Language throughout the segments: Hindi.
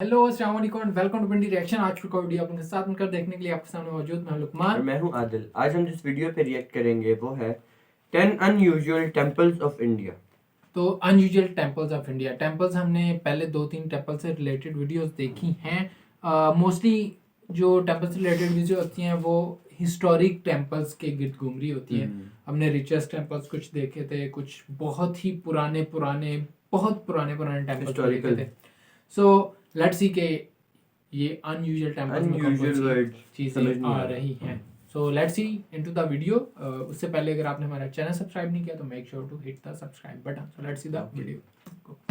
हेलो अस्सलाम वालेकुम and welcome to Pindi reaction. आज का वीडियो अपने साथ मिलकर देखने के लिए आपके सामने मौजूद मैं और लुकमान। मैं हूं आदिल। आज हम जिस वीडियो पे रिएक्ट करेंगे वो है 10 अनयूजुअल टेम्पल्स ऑफ इंडिया। तो unusual temples of India. Temples हमने पहले 2-3 टेम्पल से रिलेटेड वीडियोस देखी हैं। मोस्टली जो टेम्पल से रिलेटेड वीडियो होती हैं वो हिस्टोरिक टेम्पल्स के गिर्द घूम रही होती हैं। हमने रिचेस्ट टेम्पल्स कुछ देखे थे, कुछ बहुत ही पुराने टेम्पल्स देखे थे। सो लेट्स सी के ये अनयूजुअल टेम्पल्स में कौन कौन सी चीजें आ रही हैं। सो let's C into the video. उससे पहले अगर आपने हमारा चैनल सब्सक्राइब नहीं किया तो make sure to hit the subscribe button. So let's see the video.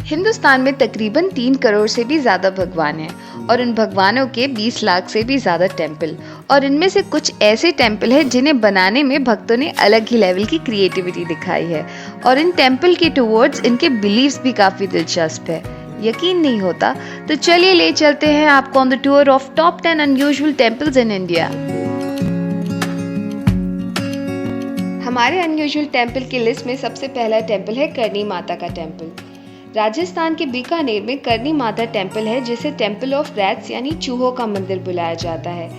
Hindustan में तकरीबन 3 करोड़ से भी ज़्यादा भगवान हैं और इन भगवानों के 20 लाख से भी ज़्यादा टेम्पल, और इनमें से कुछ ऐसे टेम्पल हैं जिन्हें बनाने में भक्तों ने अलग ही लेवल की क्रिएटिविटी दिखाई है, और इन टेम्पल के टुवर्ड्स इनके बिलीव्स भी काफ़ी दिलचस्प है। यकीन नहीं होता तो चलिए ले चलते हैं आपको on the tour of top 10 unusual temples in India. हमारे अनयूजुअल टेम्पल की लिस्ट में सबसे पहला टेम्पल है करनी माता का टेम्पल। राजस्थान के बीकानेर में करनी माता टेम्पल है, जिसे टेम्पल ऑफ रैट्स यानी चूहों का मंदिर बुलाया जाता है।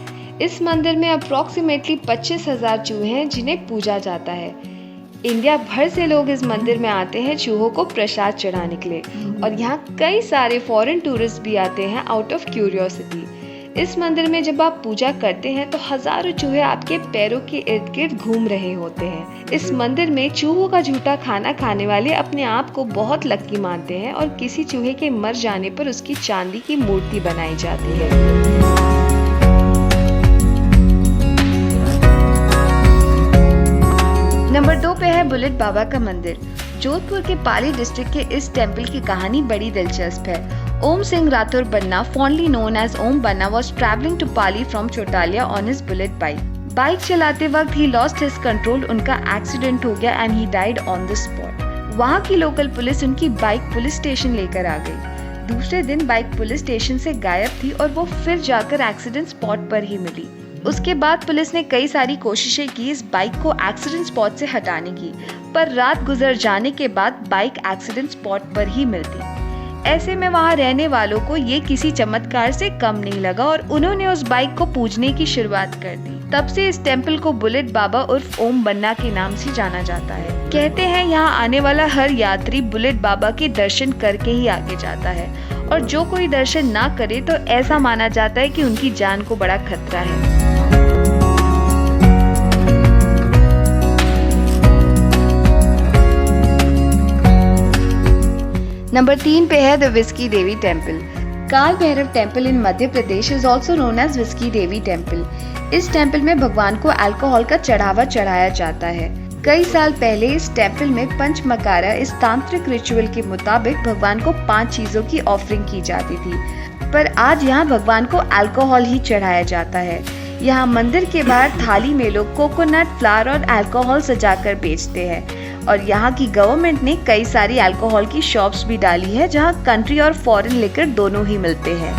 इस मंदिर में अप्रोक्सीमेटली 25,000 चूहे हैं जिन्हें पूजा जाता है। इंडिया भर से लोग इस मंदिर में आते हैं चूहों को प्रसाद चढ़ाने के लिए, और यहाँ कई सारे फॉरेन टूरिस्ट भी आते हैं आउट ऑफ क्यूरियोसिटी। इस मंदिर में जब आप पूजा करते हैं तो हजारों चूहे आपके पैरों के इर्द गिर्द घूम रहे होते हैं। इस मंदिर में चूहों का झूठा खाना खाने वाले अपने आप को बहुत लकी मानते हैं, और किसी चूहे के मर जाने पर उसकी चांदी की मूर्ति बनाई जाती है। नंबर 2 पे है बुलेट बाबा का मंदिर। जोधपुर के पाली डिस्ट्रिक्ट के इस टेम्पल की कहानी बड़ी दिलचस्प है। Om Singh Rathore Banna, fondly known as Om Banna, was traveling to Pali from Chotalia on his bullet bike. Bike चलाते वक्त ही लॉस्ट हिज कंट्रोल, उनका एक्सीडेंट हो गया and he died on the spot. वहाँ की लोकल पुलिस उनकी बाइक पुलिस स्टेशन लेकर आ गई। दूसरे दिन बाइक पुलिस स्टेशन से गायब थी और वो फिर जाकर एक्सीडेंट स्पॉट पर ही मिली। उसके बाद पुलिस ने कई सारी कोशिशें की इस बाइक को एक्सीडेंट स्पॉट से हटाने की, पर रात गुजर जाने के बाद बाइक एक्सीडेंट स्पॉट पर ही मिलती। ऐसे में वहाँ रहने वालों को ये किसी चमत्कार से कम नहीं लगा और उन्होंने उस बाइक को पूजने की शुरुआत कर दी। तब से इस टेम्पल को बुलेट बाबा उर्फ ओम बन्ना के नाम से जाना जाता है। कहते हैं यहाँ आने वाला हर यात्री बुलेट बाबा के दर्शन करके ही आगे जाता है, और जो कोई दर्शन ना करे तो ऐसा माना जाता है कि उनकी जान को बड़ा खतरा है। नंबर 3 पे है the whisky Devi temple. Kaal Bhairav temple in Madhya Pradesh is also known as whisky Devi temple. इस टेम्पल में भगवान को अल्कोहल का चढ़ावा चढ़ाया जाता है। कई साल पहले इस टेम्पल में पंचमकारा इस तांत्रिक रिचुअल के मुताबिक भगवान को 5 चीजों की ऑफरिंग की जाती थी, पर आज यहाँ भगवान को अल्कोहल ही चढ़ाया जाता है। यहाँ मंदिर के बाहर थाली में लोग कोकोनट फ्लावर और अल्कोहल सजाकर बेचते हैं, और यहाँ की गवर्नमेंट ने कई सारी अल्कोहल की शॉप्स भी डाली है जहाँ कंट्री और फॉरेन लिकर दोनों ही मिलते हैं।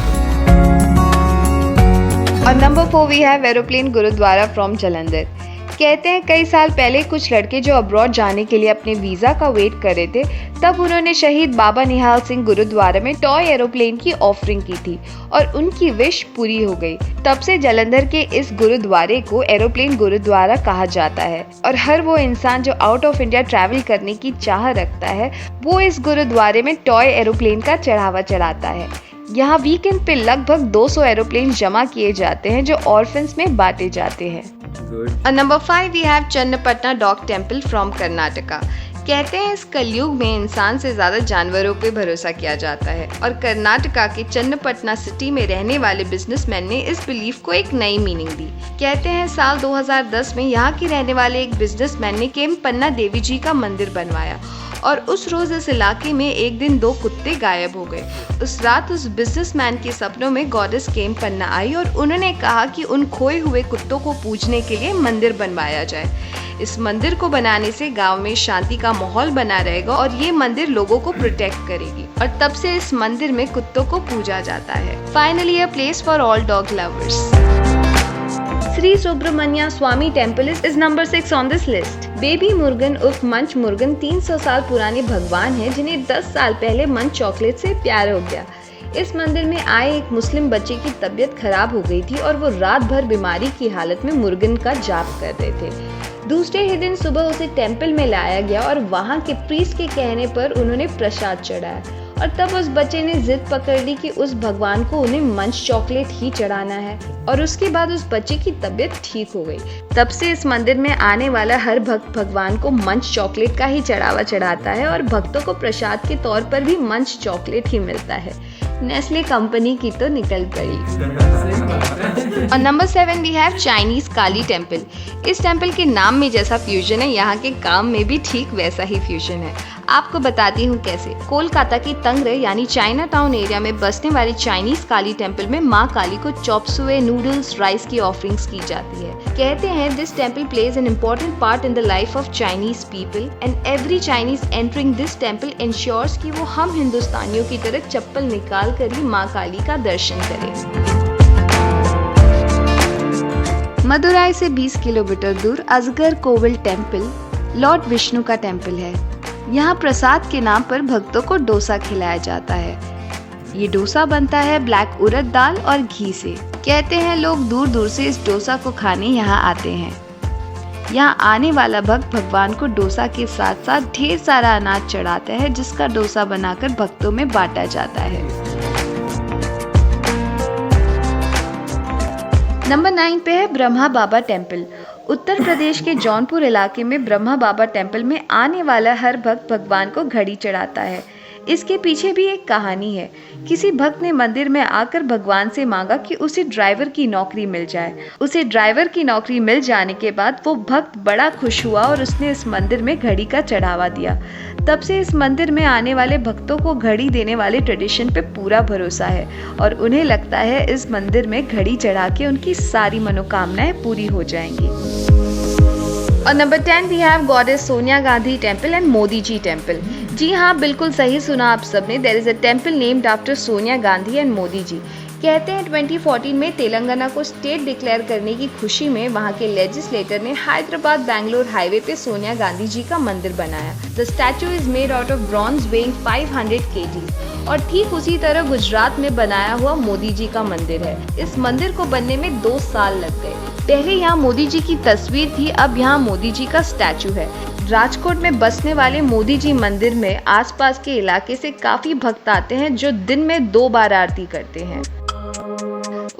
और number 4 we have aeroplane Gurdwara from Jalandhar. कहते हैं कई साल पहले कुछ लड़के जो अब्रॉड जाने के लिए अपने वीजा का वेट कर रहे थे, तब उन्होंने शहीद बाबा निहाल सिंह गुरुद्वारा में टॉय एरोप्लेन की ऑफरिंग की थी और उनकी विश पूरी हो गई। तब से जालंधर के इस गुरुद्वारे को एरोप्लेन गुरुद्वारा कहा जाता है, और हर वो इंसान जो आउट ऑफ इंडिया ट्रैवल करने की चाह रखता है वो इस गुरुद्वारे में टॉय एरोप्लेन का चढ़ावा चढ़ाता है। यहाँ वीकेंड पे लगभग 200 एरोप्लेन जमा किए जाते हैं जो ऑर्फन्स में बांटे जाते हैं। और number 5 we have Channapatna dog temple from Karnataka. कहते हैं इस कलयुग में इंसान से ज्यादा जानवरों पे भरोसा किया जाता है, और कर्नाटका के चन्नपटना सिटी में रहने वाले बिजनेसमैन ने इस बिलीफ को एक नई मीनिंग दी। कहते हैं साल 2010 में यहाँ के रहने वाले एक बिजनेसमैन ने केम्पन्ना देवी जी का मंदिर बनवाया, और उस रोज इस इलाके में एक दिन 2 कुत्ते गायब हो गए। उस रात उस बिजनेसमैन के सपनों में गॉडेस केम्पन्ना आई और उन्होंने कहा कि उन खोए हुए कुत्तों को पूजने के लिए मंदिर बनवाया जाए। इस मंदिर को बनाने से गांव में शांति का माहौल बना रहेगा और ये मंदिर लोगों को प्रोटेक्ट करेगी, और तब से इस मंदिर में कुत्तों को पूजा जाता है। Finally a place for all dog lovers. Sri Subramanya Swami Temple is number 6 on this list. Baby Murugan उर्फ मंच मुर्गन 300 साल पुराने भगवान हैं जिन्हें 10 साल पहले मंच चॉकलेट से प्यार हो गया। इस मंदिर में आए एक मुस्लिम बच्चे की तबीयत खराब हो गई थी और वो रात भर बीमारी की हालत में मुर्गन का जाप कर रहे थे। दूसरे ही दिन सुबह उसे टेम्पल में लाया गया और वहाँ के प्रीस्ट के कहने पर उन्होंने प्रसाद चढ़ाया और तब उस बच्चे ने जिद पकड़ ली कि उस भगवान को उन्हें मंच चॉकलेट ही चढ़ाना है और उसके बाद उस बच्चे की तबीयत ठीक हो गई। तब से इस मंदिर में आने वाला हर भक्त भगवान को मंच चॉकलेट का ही चढ़ावा चढ़ाता है और भक्तों को प्रसाद के तौर पर भी मंच चॉकलेट ही मिलता है। नेस्ले कंपनी की तो निकल पड़ी। और number 7 we have Chinese Kali temple. इस टेम्पल के नाम में जैसा फ्यूजन है, यहाँ के काम में भी ठीक वैसा ही फ्यूजन है। आपको बताती हूँ कैसे। कोलकाता की तंगरे यानी चाइना टाउन एरिया में बसने वाली चाइनीज काली टेम्पल में माँ काली को चॉप सुए, नूडल्स, राइस की ऑफरिंग्स की जाती है। कहते हैं this temple plays an important part in the life of Chinese people and every Chinese entering this temple ensures कि वो हम हिंदुस्तानियों की तरह चप्पल निकाल कर ही माँ काली का दर्शन करें। मदुराई से 20 किलोमीटर दूर अजगर कोविल टेम्पल लॉर्ड विष्णु का टेम्पल है। यहाँ प्रसाद के नाम पर भक्तों को डोसा खिलाया जाता है। ये डोसा बनता है ब्लैक उड़द दाल और घी से। कहते हैं लोग दूर दूर से इस डोसा को खाने यहाँ आते हैं। यहाँ आने वाला भक्त भगवान को डोसा के साथ साथ ढेर सारा अनाज चढ़ाता है, जिसका डोसा बनाकर भक्तों में बांटा जाता है। नंबर 9 पे है ब्रह्मा बाबा टेम्पल। उत्तर प्रदेश के जौनपुर इलाके में ब्रह्मा बाबा टेम्पल में आने वाला हर भक्त भगवान को घड़ी चढ़ाता है। इसके पीछे भी एक कहानी है। किसी भक्त ने मंदिर में आकर भगवान से मांगा कि उसे ड्राइवर की नौकरी मिल जाए। उसे ड्राइवर की नौकरी मिल जाने के बाद वो भक्त बड़ा खुश हुआ और उसने इस मंदिर में घड़ी का चढ़ावा दिया। तब से इस मंदिर में आने वाले भक्तों को घड़ी देने वाले ट्रेडिशन पे पूरा भरोसा है और उन्हें लगता है इस मंदिर में घड़ी चढ़ा के उनकी सारी मनोकामनाएं पूरी हो जाएंगी। और number 10 we have goddess Sonia Gandhi temple and Modi ji temple. जी हाँ, बिल्कुल सही सुना आप सबने। There is a temple named after Sonia Gandhi and Modi ji. कहते हैं 2014 में तेलंगाना को स्टेट डिक्लेयर करने की खुशी में वहां के लेजिस्लेटर ने हैदराबाद बेंगलोर हाईवे पे सोनिया गांधी जी का मंदिर बनाया। The statue is made out of bronze weighing 500 kg। और ठीक उसी तरह गुजरात में बनाया हुआ मोदी जी का मंदिर है। इस मंदिर को बनने में 2 साल लग गए। पहले यहाँ मोदी जी की तस्वीर थी, अब यहाँ मोदी जी का स्टैचू है। राजकोट में बसने वाले मोदी जी मंदिर में आसपास के इलाके से काफी भक्त आते हैं जो दिन में 2 बार आरती करते हैं।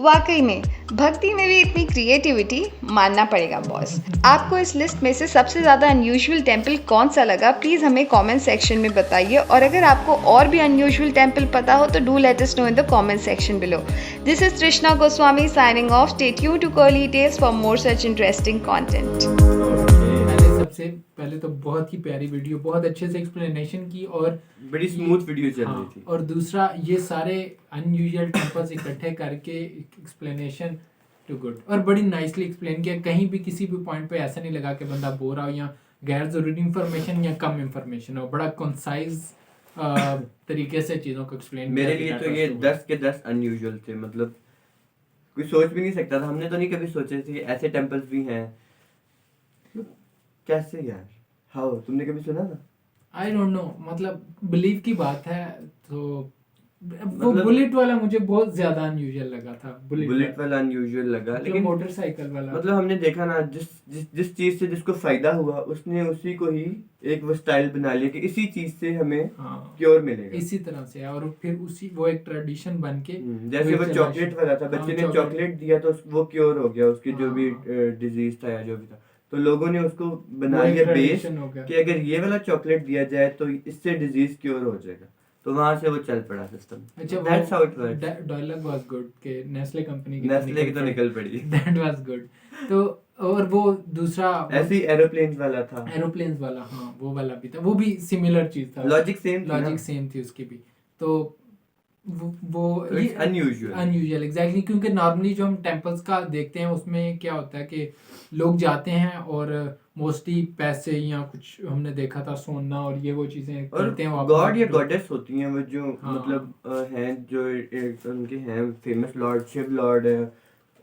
वाकई में भक्ति में भी इतनी क्रिएटिविटी मानना पड़ेगा बॉस। आपको इस लिस्ट में से सबसे ज़्यादा अनयूजुअल टेम्पल कौन सा लगा, प्लीज़ हमें कमेंट सेक्शन में बताइए। और अगर आपको और भी अनयूजुअल टेम्पल पता हो तो do let us know in the comment section below. This is Trishna Goswami signing off. Stay tuned to Curly Tales for more such interesting content. सबसे पहले तो बहुत ही प्यारी वीडियो, बहुत अच्छे से एक्सप्लेनेशन की और बड़ी स्मूथ वीडियो चल रही थी। और दूसरा ये सारे अनयूजुअल टेम्पल्स इकट्ठे करके एक्सप्लेनेशन टू गुड और बड़ी नाइसली एक्सप्लेन किया। कहीं भी किसी भी पॉइंट पे ऐसा नहीं लगा कि बंदा बोर हो या गैर जरूरी इंफॉर्मेशन या कम इंफॉर्मेशन हो। बड़ा कंसाइज तरीके से चीज़ों को एक्सप्लेन। मेरे लिए तो ये 10 के 10 अनयूजुअल थे। मतलब कोई सोच भी नहीं सकता था। हमने तो नहीं कभी सोचे थे कि ऐसे टेम्पल्स भी हैं। कैसे यार, हाउ, तुमने कभी सुना था? आई डोंट नो, मतलब बिलीव की बात है। तो वो मतलब बुलेट वाला मुझे बहुत ज्यादा अनयूजुअल लगा था। बुलेट वाला अनयूजुअल लगा, लेकिन मोटरसाइकिल वाला मतलब हमने देखा ना, जिस चीज से जिसको फायदा हुआ उसने उसी को ही एक वो स्टाइल बना लिया कि इसी चीज से हमें क्योर मिलेगा। इसी तरह से और फिर उसी वो एक ट्रेडिशन बन के जैसे वो चॉकलेट वाला था, बच्चे ने चॉकलेट दिया तो वो क्योर हो गया, उसकी जो भी डिजीज था या जो भी था। तो लोगों ने उसको बना लिया बेस कि अगर ये वाला चॉकलेट दिया जाए तो इससे डिजीज क्योर हो जाएगा। तो वहां से वो चल पड़ा सिस्टम। अच्छा, that's how it works. Dialogue was good के नेस्ले कंपनी की तो निकल पड़ी। That was good. तो और वो दूसरा ऐसे ही एरोप्लेन्स वाला था। एरोप्लेन्स वाला, हाँ वो वाला भी था। वो भी सिमिलर चीज था। लॉजिक सेम थी उसकी भी। तो वो अनयूजुअल एग्जैक्टली, क्योंकि नॉर्मली जो हम टेम्पल्स का देखते हैं उसमें क्या होता है कि लोग जाते हैं और मोस्टली पैसे या कुछ हमने देखा था सोना और ये वो चीजें करते हैं। गॉड या गॉडेस होती हैं वो जो मतलब हैं, जो उनके हैं फेमस लॉर्ड, शिव लॉर्ड है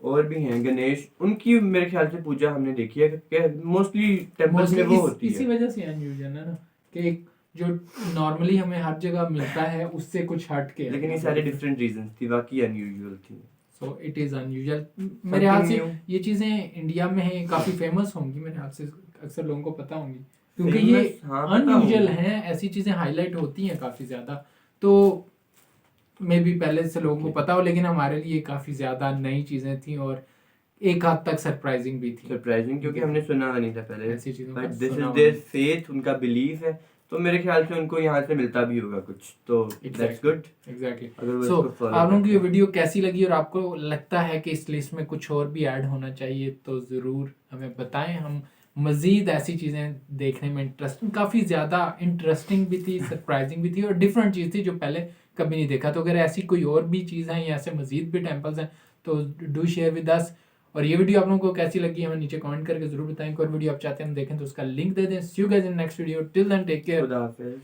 और भी हैं गणेश, उनकी मेरे ख्याल से पूजा हमने देखी है कि मोस्टली टेम्पल्स में वो होती है। इसी वजह से अनयूजुअल है ना कि जो नॉर्मली हमें हर जगह मिलता है उससे कुछ हट के है। लेकिन ये सारे डिफरेंट रीजंस थी, वाकई अनयूजुअल थी। So it is unusual. मेरे ख्याल से new। ये चीज़ें इंडिया में काफ़ी फेमस होंगी, मेरे ख्याल से अक्सर लोगों को पता होंगी, क्योंकि ये Famous, हाँ, पता अनयूजुअल होंगी। हैं, ऐसी चीज़ें हाईलाइट होती हैं काफ़ी ज़्यादा, तो मे बी पहले से लोगों को पता हो, लेकिन हमारे लिए काफ़ी ज़्यादा नई चीज़ें थी और एक हद तक सरप्राइजिंग भी थी। सरप्राइजिंग, क्योंकि हमने सुना नहीं था पहले, ऐसी चीज़ों का बट दिस सुना इज हुआ देयर नहीं। फेथ, उनका बिलीफ है, तो मेरे ख्याल से उनको यहाँ से मिलता भी होगा कुछ, तो दैट्स गुड। एग्जैक्टली। अगर वो सो इसको follow आप लोगों को ये करते हैं। वीडियो कैसी लगी और आपको लगता है कि इस लिस्ट में कुछ और भी ऐड होना चाहिए तो ज़रूर हमें बताएं, हम मज़ीद ऐसी चीज़ें देखने में इंटरेस्टिंग, काफ़ी ज़्यादा इंटरेस्टिंग भी थी, सरप्राइजिंग भी थी और डिफरेंट चीज़ थी जो पहले कभी नहीं देखा। तो अगर ऐसी कोई और भी चीज़ है या ऐसे मज़ीद भी टेम्पल्स हैं तो डू शेयर विद अस। और ये वीडियो आप लोगों को कैसी लगी हमें नीचे कमेंट करके ज़रूर बताएं। कोई वीडियो आप चाहते हैं हम देखें तो उसका लिंक दे दें। See you guys in next video, till then take care. खुदा हाफिज़।